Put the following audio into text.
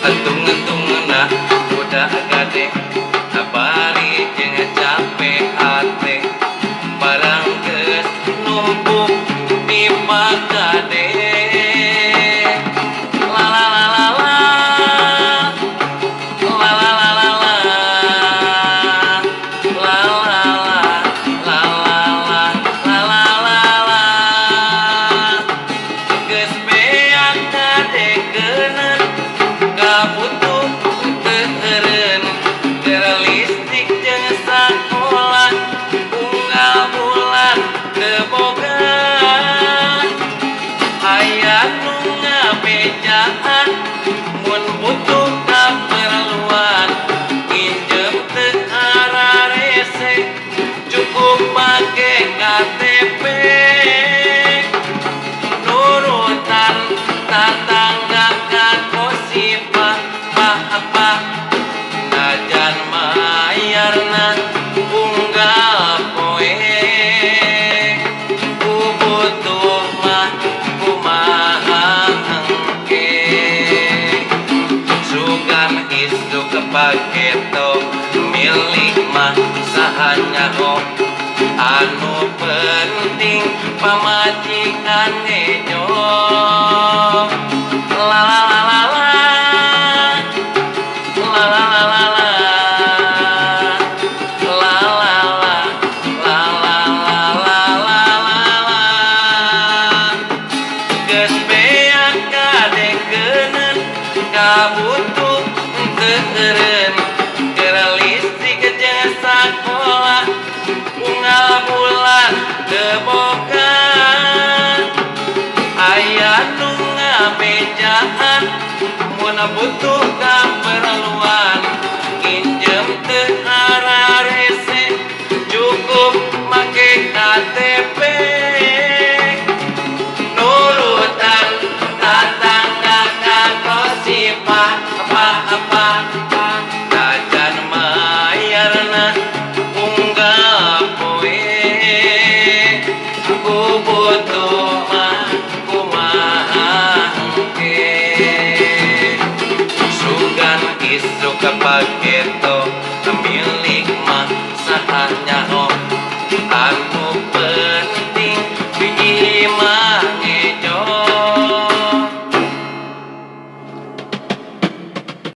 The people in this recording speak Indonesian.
Entung-entungna udah gade bari jeung capek hate barang geus numpuk di pagade. La la la la la la la la la la la la la la la la la geus beak ngadegeuneun kabutuh teureun keur listrik jeung sakola unggal bulan teu boga aya nu ngabejaan mun butuh kaperluan pinjem teu ararese cukup make KTP nurutan tatangga ka gosipah apa najan mayarna unggal poe kubutuh mah kumaha engke sugan isuk paketo milik mah sahanyaho anu penting pamajikan ngejo. La la la la la la la la la la la la la la la la geus beak kadengeuneun kabutuh teureun keur listrik jeung sakola unggal bulan teu boga aya nu ngabejaan mun butuh kaperluan pinjem teu ararese cukup make KTP nurutan tatangga ka gosipah apa najan mayarna unggal poe kubutuh mah kumaha engke sugan isuk paketo